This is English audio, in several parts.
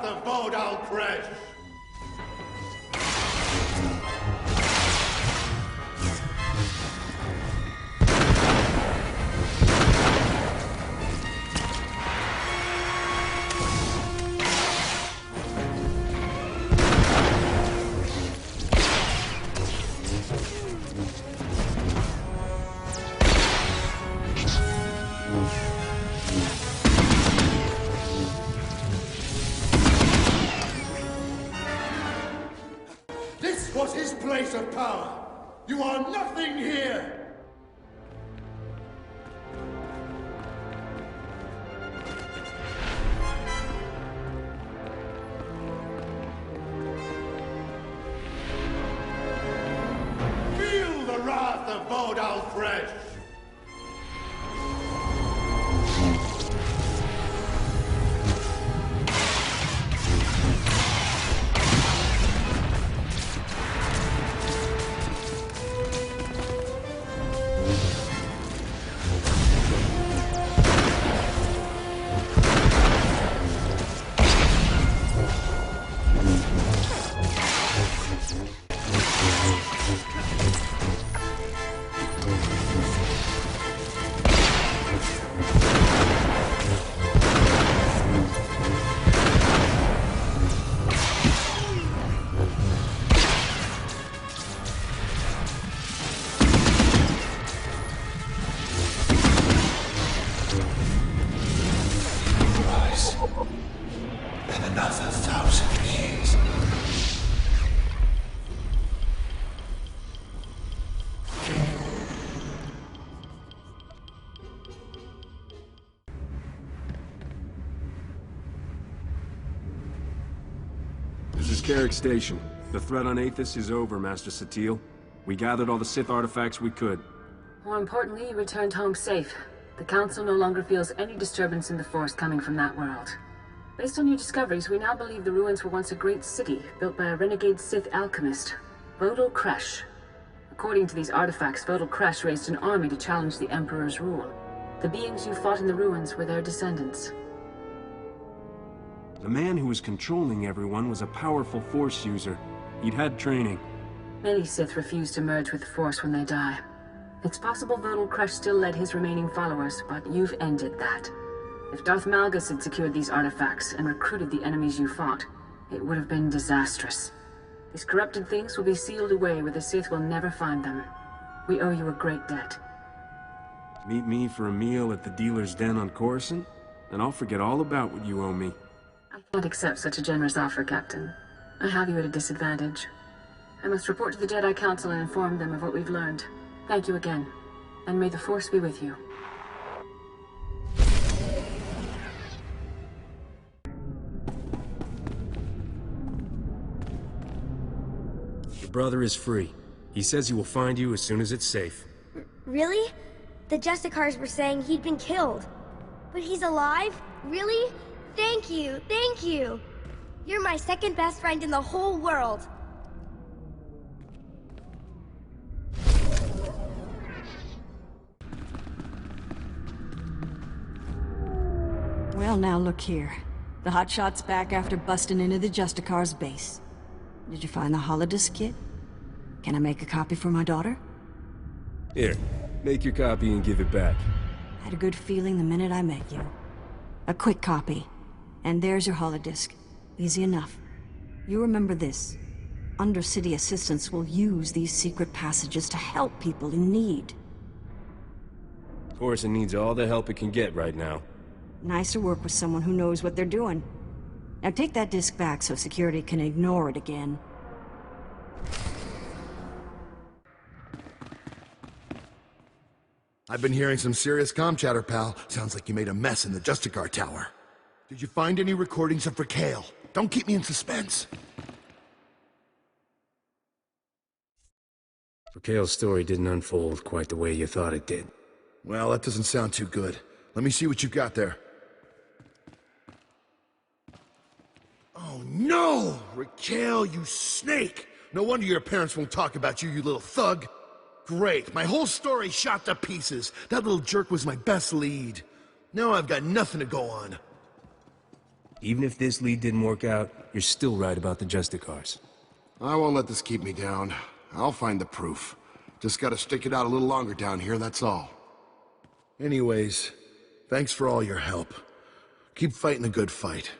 of Vodal Crash! This was his place of power. You are nothing here. Feel the wrath of Vodal Crash. Another 1,000 years. This is Carrick Station. The threat on Aethys is over, Master Satil. We gathered all the Sith artifacts we could. More importantly, you returned home safe. The Council no longer feels any disturbance in the Force coming from that world. Based on your discoveries, we now believe the ruins were once a great city, built by a renegade Sith alchemist, Vodal Crash. According to these artifacts, Vodal Crash raised an army to challenge the Emperor's rule. The beings you fought in the ruins were their descendants. The man who was controlling everyone was a powerful Force user. He'd had training. Many Sith refuse to merge with the Force when they die. It's possible Vodal Crash still led his remaining followers, but you've ended that. If Darth Malgus had secured these artifacts and recruited the enemies you fought, it would have been disastrous. These corrupted things will be sealed away where the Sith will never find them. We owe you a great debt. Meet me for a meal at the dealer's den on Coruscant, and I'll forget all about what you owe me. I can't accept such a generous offer, Captain. I have you at a disadvantage. I must report to the Jedi Council and inform them of what we've learned. Thank you again, and may the Force be with you. Your brother is free. He says he will find you as soon as it's safe. Really? The Justicars were saying he'd been killed. But he's alive? Really? Thank you, thank you! You're my second best friend in the whole world! Well, now look here. The hotshot's back after busting into the Justicar's base. Did you find the holodisc kit? Can I make a copy for my daughter? Here, make your copy and give it back. Had a good feeling the minute I met you. A quick copy. And there's your holodisc. Easy enough. You remember this. Undercity assistants will use these secret passages to help people in need. Coruscant needs all the help it can get right now. Nice to work with someone who knows what they're doing. Now take that disc back so security can ignore it again. I've been hearing some serious comm chatter, pal. Sounds like you made a mess in the Justicar Tower. Did you find any recordings of Raquel? Don't keep me in suspense. Raquel's story didn't unfold quite the way you thought it did. Well, that doesn't sound too good. Let me see what you've got there. Oh no! Raquel, you snake! No wonder your parents won't talk about you, you little thug. Great, my whole story shot to pieces. That little jerk was my best lead. Now I've got nothing to go on. Even if this lead didn't work out, you're still right about the Justicars. I won't let this keep me down. I'll find the proof. Just gotta stick it out a little longer down here, that's all. Anyways, thanks for all your help. Keep fighting a good fight.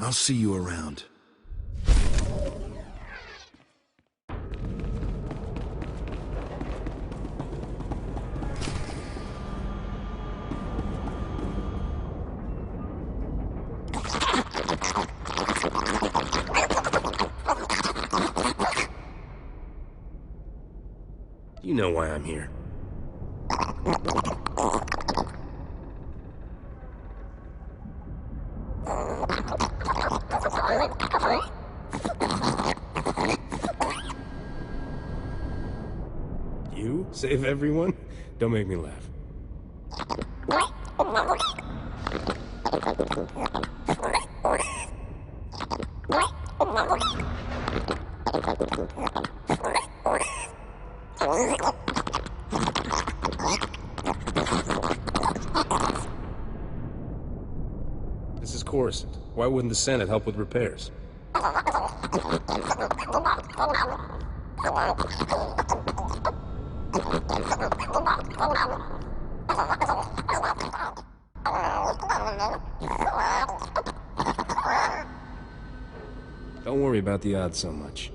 I'll see you around. You know why I'm here. You save everyone? Don't make me laugh. This is Coruscant. Why wouldn't the Senate help with repairs? Don't worry about the odds so much.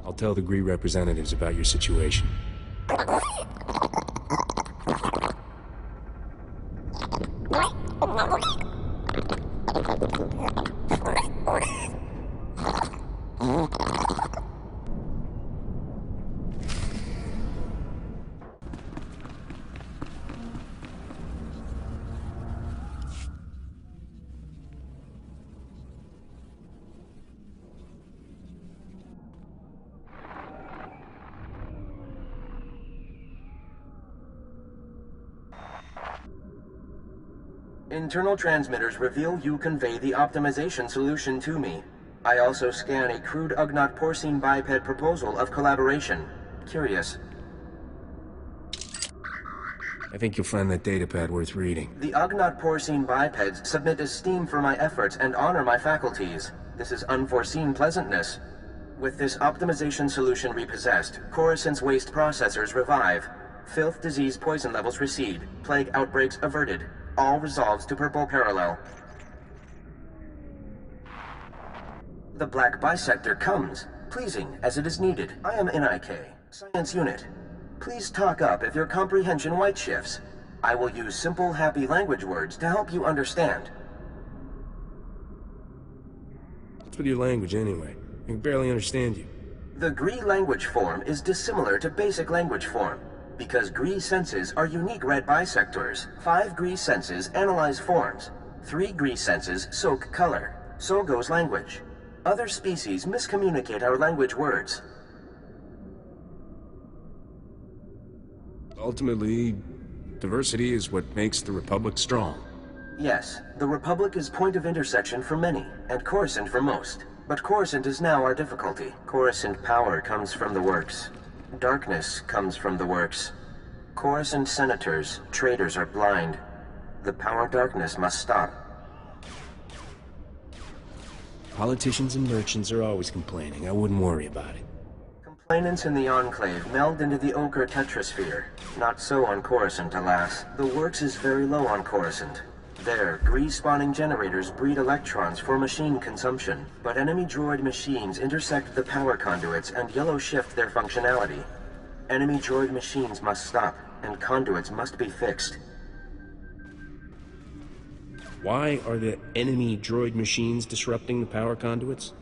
I'll tell the Gree representatives about your situation. Internal transmitters reveal you convey the optimization solution to me. I also scan a crude Ugnaught porcine biped proposal of collaboration. Curious. I think you'll find that datapad worth reading. The Ugnaught porcine bipeds submit esteem for my efforts and honor my faculties. This is unforeseen pleasantness. With this optimization solution repossessed, Coruscant's waste processors revive. Filth, disease, poison levels recede. Plague outbreaks averted. All resolves to purple parallel. The black bisector comes, pleasing as it is needed. I am NIK, Science Unit. Please talk up if your comprehension white shifts. I will use simple, happy language words to help you understand. What's with your language anyway? I can barely understand you. The Gree language form is dissimilar to basic language form. Because Gree senses are unique red bisectors. 5 Gree senses analyze forms. 3 Gree senses soak color. So goes language. Other species miscommunicate our language words. Ultimately, diversity is what makes the Republic strong. Yes, the Republic is point of intersection for many, and Coruscant for most. But Coruscant is now our difficulty. Coruscant power comes from the works. Darkness comes from the works. Coruscant senators, traitors are blind. The power darkness must stop. Politicians and merchants are always complaining. I wouldn't worry about it. Complainants in the Enclave meld into the ochre tetrasphere. Not so on Coruscant, alas. The works is very low on Coruscant. There, Gree-spawning generators breed electrons for machine consumption, but enemy droid machines intersect the power conduits and yellow shift their functionality. Enemy droid machines must stop, and conduits must be fixed. Why are the enemy droid machines disrupting the power conduits?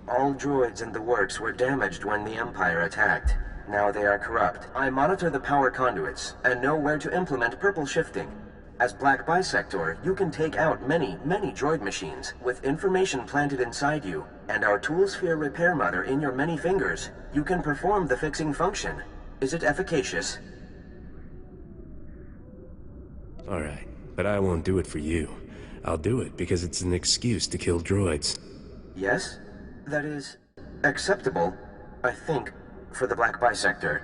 All droids in the works were damaged when the Empire attacked. Now they are corrupt. I monitor the power conduits, and know where to implement purple shifting. As Black Bisector, you can take out many droid machines, with information planted inside you, and our Toolsphere repair mother in your many fingers. You can perform the fixing function. Is it efficacious? Alright, but I won't do it for you. I'll do it because it's an excuse to kill droids. Yes? That is acceptable, I think, for the Black Bisector.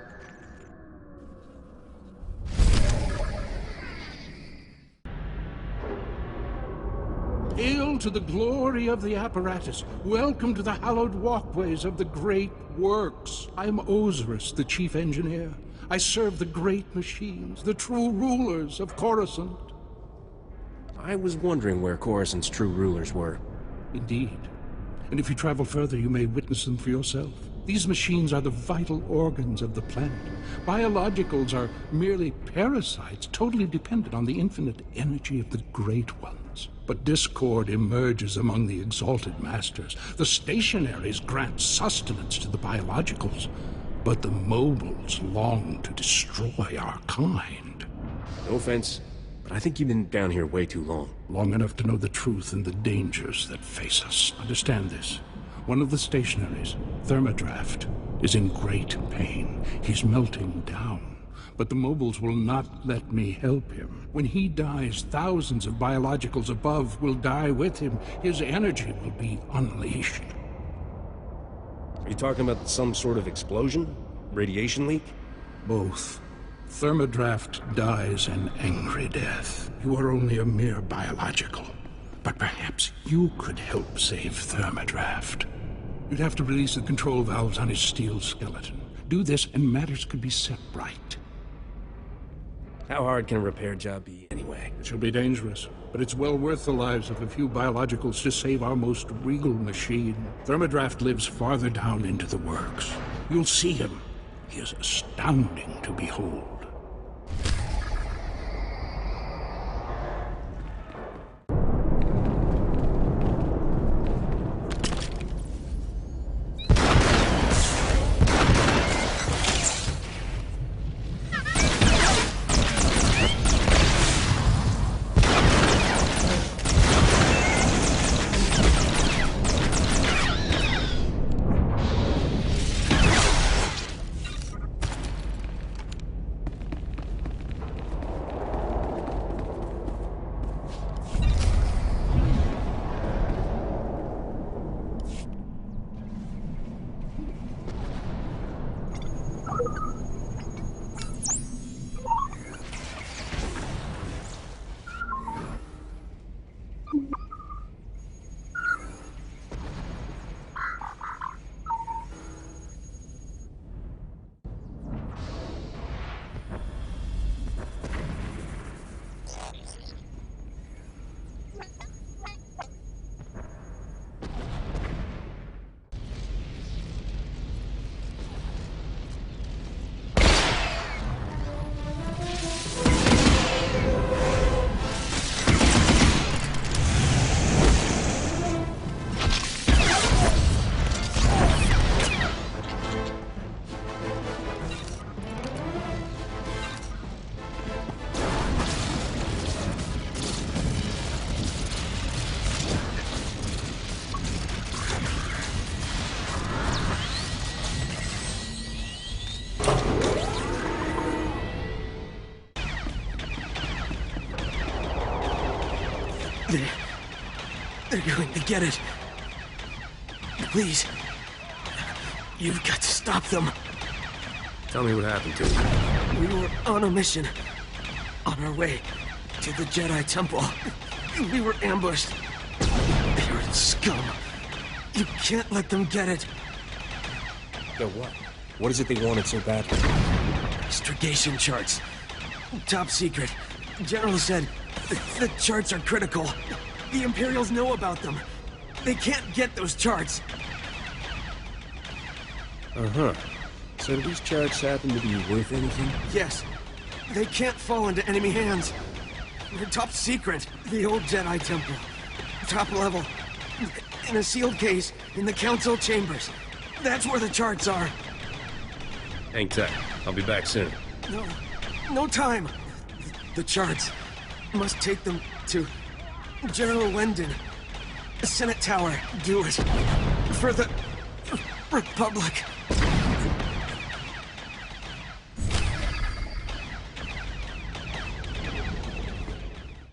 Hail to the glory of the apparatus. Welcome to the hallowed walkways of the great works. I'm Osiris, the chief engineer. I serve the great machines, the true rulers of Coruscant. I was wondering where Coruscant's true rulers were. Indeed. And if you travel further, you may witness them for yourself. These machines are the vital organs of the planet. Biologicals are merely parasites, totally dependent on the infinite energy of the Great Ones. But discord emerges among the exalted masters. The stationaries grant sustenance to the biologicals, but the mobiles long to destroy our kind. No offense, but I think you've been down here way too long. Long enough to know the truth and the dangers that face us. Understand this. One of the stationaries, Thermodraft, is in great pain. He's melting down. But the mobiles will not let me help him. When he dies, thousands of biologicals above will die with him. His energy will be unleashed. Are you talking about some sort of explosion? Radiation leak? Both. Thermodraft dies an angry death. You are only a mere biological. But perhaps you could help save Thermodraft. You'd have to release the control valves on his steel skeleton. Do this and matters could be set right. How hard can a repair job be anyway? It shall be dangerous, but it's well worth the lives of a few biologicals to save our most regal machine. Thermodraft lives farther down into the works. You'll see him. He is astounding to behold. They're going to get it. Please. You've got to stop them. Tell me what happened to him. We were on a mission. On our way to the Jedi Temple. We were ambushed. They're scum. You can't let them get it. So what? What is it they wanted so badly? Astrogation charts. Top secret. General said the charts are critical. The Imperials know about them. They can't get those charts. Uh-huh. So do these charts happen to be worth anything? Yes. They can't fall into enemy hands. They're top secret. The old Jedi Temple. Top level. In a sealed case in the Council chambers. That's where the charts are. Hang tight. I'll be back soon. No time. The charts. Must take them to General Wendon. Senate Tower. Do it. For the Republic.